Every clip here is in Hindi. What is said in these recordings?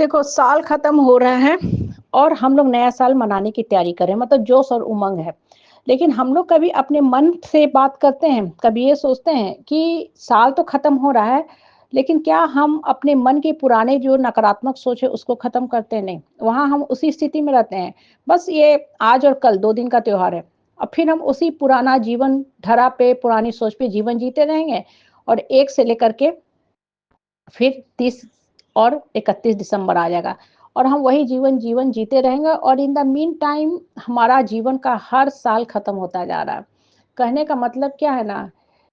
देखो, साल खत्म हो रहा है और हम लोग नया साल मनाने की तैयारी कर रहे हैं, मतलब जोश और उमंग है। लेकिन हम लोग कभी अपने मन से बात करते हैं, कभी ये सोचते हैं कि साल तो खत्म हो रहा है, लेकिन क्या हम अपने मन के पुराने जो नकारात्मक सोच है उसको खत्म करते हैं? नहीं, वहाँ हम उसी स्थिति में रहते हैं। बस ये आज और कल 2 दिन का त्योहार है। और फिर हम उसी पुराना जीवन धरा पे, पुरानी सोच पे जीवन जीते रहेंगे और 1 से लेकर के फिर 30 और 31 दिसंबर आ जाएगा और हम वही जीवन जीवन जीते रहेंगे और इन द मीन टाइम हमारा जीवन का हर साल खत्म होता जा रहा है। कहने का मतलब क्या है ना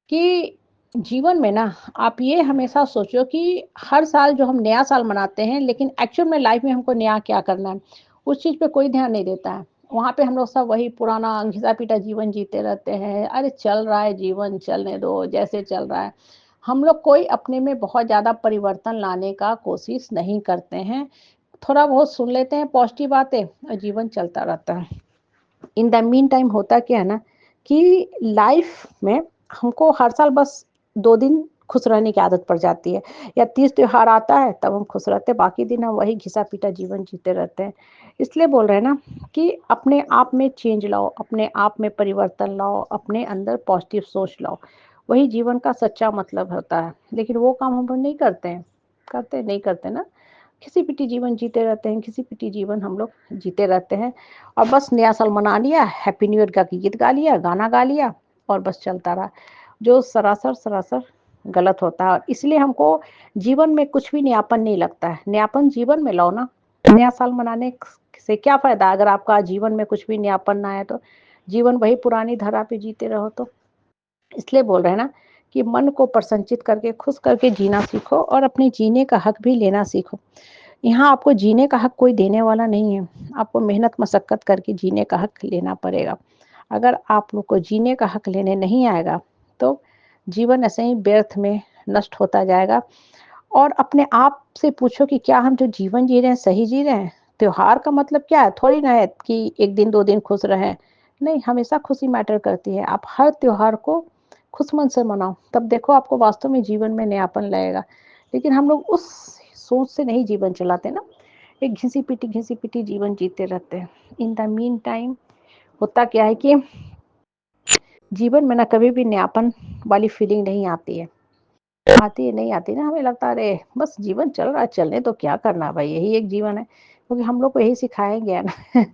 कि जीवन में ना आप ये हमेशा सोचो कि हर साल जो हम नया साल मनाते हैं, लेकिन एक्चुअल में लाइफ में हमको नया क्या करना है, उस चीज़ पे कोई ध्यान नहीं देता है। वहाँ पे हम लोग सब वही पुराना घिसा-पिटा जीवन जीते रहते हैं। अरे चल रहा है जीवन, चलने दो, जैसे चल रहा है। हम लोग कोई अपने में बहुत ज़्यादा परिवर्तन लाने का कोशिश नहीं करते हैं। थोड़ा बहुत सुन लेते हैं पॉजिटिव बातें और जीवन चलता रहता है। इन द मीन टाइम होता क्या है ना कि लाइफ में हमको हर साल बस 2 दिन खुश रहने की आदत पड़ जाती है या तीज त्योहार आता है तब हम खुश रहते हैं, बाकी दिन हम वही घिसा-पिटा जीवन जीते रहते हैं। इसलिए बोल रहे हैं ना कि अपने आप में चेंज लाओ, अपने आप में परिवर्तन लाओ, अपने अंदर पॉजिटिव सोच लाओ। वही जीवन का सच्चा मतलब होता है। लेकिन वो काम हम लोग नहीं करते हैं। करते नहीं करते ना। घिसी-पिटी जीवन जीते रहते हैं, घिसी-पिटी जीवन हम लोग जीते रहते हैं और बस नया साल मना लिया, हैप्पी न्यू ईयर का गीत गा लिया, गाना गा लिया और बस चलता रहा, जो सरासर गलत होता है और इसलिए हमको जीवन में कुछ भी नयापन नहीं लगता है। नयापन जीवन में लाओ ना, नया साल मनाने से क्या फ़ायदा अगर आपका जीवन में कुछ भी नयापन ना आए तो? जीवन वही पुरानी धरा पे जीते रहो तो। इसलिए बोल रहे हैं ना कि मन को प्रसन्नचित करके, खुश करके जीना सीखो और अपने जीने का हक भी लेना सीखो। यहाँ आपको जीने का हक कोई देने वाला नहीं है। आपको मेहनत मशक्कत करके जीने का हक लेना पड़ेगा। अगर आप लोग को जीने का हक लेने नहीं आएगा, तो जीवन ऐसे ही व्यर्थ में नष्ट होता जाएगा और अपने आप से पूछो कि क्या हम जो जीवन जी रहे हैं, सही जी रहे हैं? त्योहार का मतलब क्या है? थोड़ी ना है कि 1 दिन, 2 दिन खुश रहें। नहीं, हमेशा खुशी मैटर करती है। आप हर त्योहार को खुश मन से मनाओ, तब देखो आपको वास्तव में जीवन में नयापन लगेगा। लेकिन हम लोग उस सोच से नहीं जीवन चलाते ना, एक घिसी-पिटी जीवन जीते रहते हैं। इन द मीन टाइम होता क्या है कि जीवन में ना कभी भी नयापन वाली फीलिंग नहीं आती है। आती है, नहीं आती ना, हमें लगता है अरे बस जीवन चल रहा है, चलने तो क्या करना है भाई, यही एक जीवन है। क्योंकि हम लोग को यही सिखाया गया है ना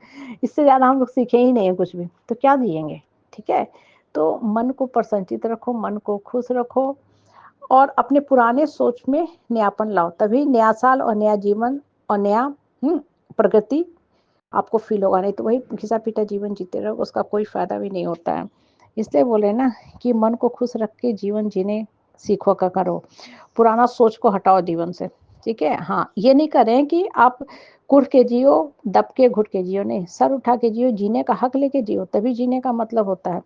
इससे ज़्यादा हम लोग सीखे ही नहीं है कुछ भी, तो क्या जिएँगे, ठीक है? तो मन को प्रसन्नचित रखो, मन को खुश रखो और अपने पुराने सोच में नयापन लाओ, तभी नया साल और नया जीवन और नया हुँ, प्रगति आपको फ़ील होगा, नहीं तो वही घिसा-पिटा जीवन जीते रहोगे, उसका कोई फ़ायदा भी नहीं होता है। इसलिए बोले ना कि मन को खुश रख के जीवन जीने सीखो का करो। पुराना सोच को हटाओ जीवन से, ठीक है? हाँ, ये नहीं कह रहे हैं कि आप कुढ़ के जियो, दब के घुट के जियो, नहीं, सर उठा के जियो, जीने का हक लेके जियो, तभी जीने का मतलब होता है।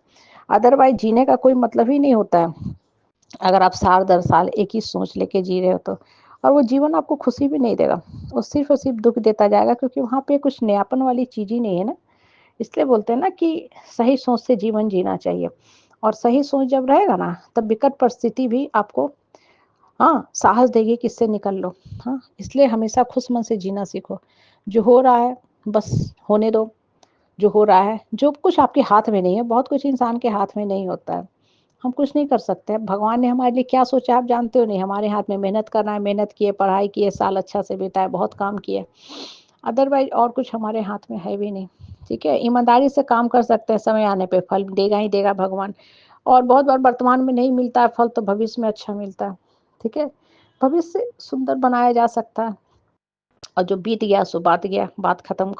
अदरवाइज़ जीने का कोई मतलब ही नहीं होता है। अगर आप साल दर साल एक ही सोच लेके जी रहे हो तो और वो जीवन आपको खुशी भी नहीं देगा, वो सिर्फ़ और सिर्फ़ दुःख देता जाएगा क्योंकि वहाँ पे कुछ नयापन वाली चीज़ ही नहीं है ना। इसलिए बोलते हैं ना कि सही सोच से जीवन जीना चाहिए और सही सोच जब रहेगा ना, तब विकट परिस्थिति भी आपको हाँ, साहस देगी कि इससे निकल लो। हाँ, इसलिए हमेशा खुश मन से जीना सीखो। जो हो रहा है, बस होने दो, जो हो रहा है, जो कुछ आपके हाथ में नहीं है, बहुत कुछ इंसान के हाथ में नहीं होता है। हम कुछ नहीं कर सकते। भगवान ने हमारे लिए क्या सोचा आप जानते हो नहीं, हमारे हाथ में मेहनत करना है, मेहनत किए, पढ़ाई किए, साल अच्छा से बिताए, बहुत काम किए। अदरवाइज़ और कुछ हमारे हाथ में है भी नहीं, ठीक है? ईमानदारी से काम कर सकते हैं, समय आने पे फल देगा ही देगा भगवान और बहुत बार वर्तमान में नहीं मिलता है फल तो भविष्य में अच्छा मिलता है, ठीक है? भविष्य सुंदर बनाया जा सकता है और जो बीत गया सो बात गया, बात खत्म,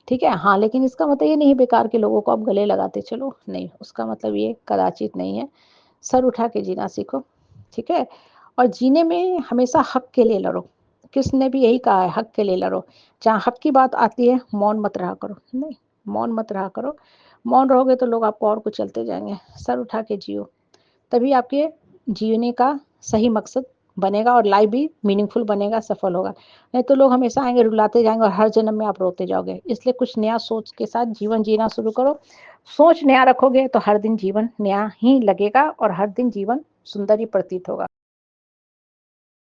ठीक है? हाँ, लेकिन इसका मतलब ये नहीं बेकार के लोगों को आप गले लगाते चलो, नहीं, उसका मतलब ये कदाचित नहीं है। सर उठा के जीना सीखो, ठीक है? और जीने में हमेशा हक के लिए लड़ो। कृष्ण ने भी यही कहा है, हक के लिए लड़ो। जहाँ हक की बात आती है, मौन मत रहा करो। नहीं, मौन मत रहा करो। मौन रहोगे तो लोग आपको और कुछ चलते जाएँगे। सर उठा के जियो, तभी आपके जीने का सही मकसद बनेगा और लाइफ़ भी मीनिंगफुल बनेगा, सफल होगा। नहीं तो लोग हमेशा आएँगे, रुलाते जाएँगे और हर जन्म में आप रोते जाओगे। इसलिए कुछ नया सोच के साथ जीवन जीना शुरू करो। सोच नया रखोगे तो हर दिन जीवन नया ही लगेगा और हर दिन जीवन सुंदर ही प्रतीत होगा।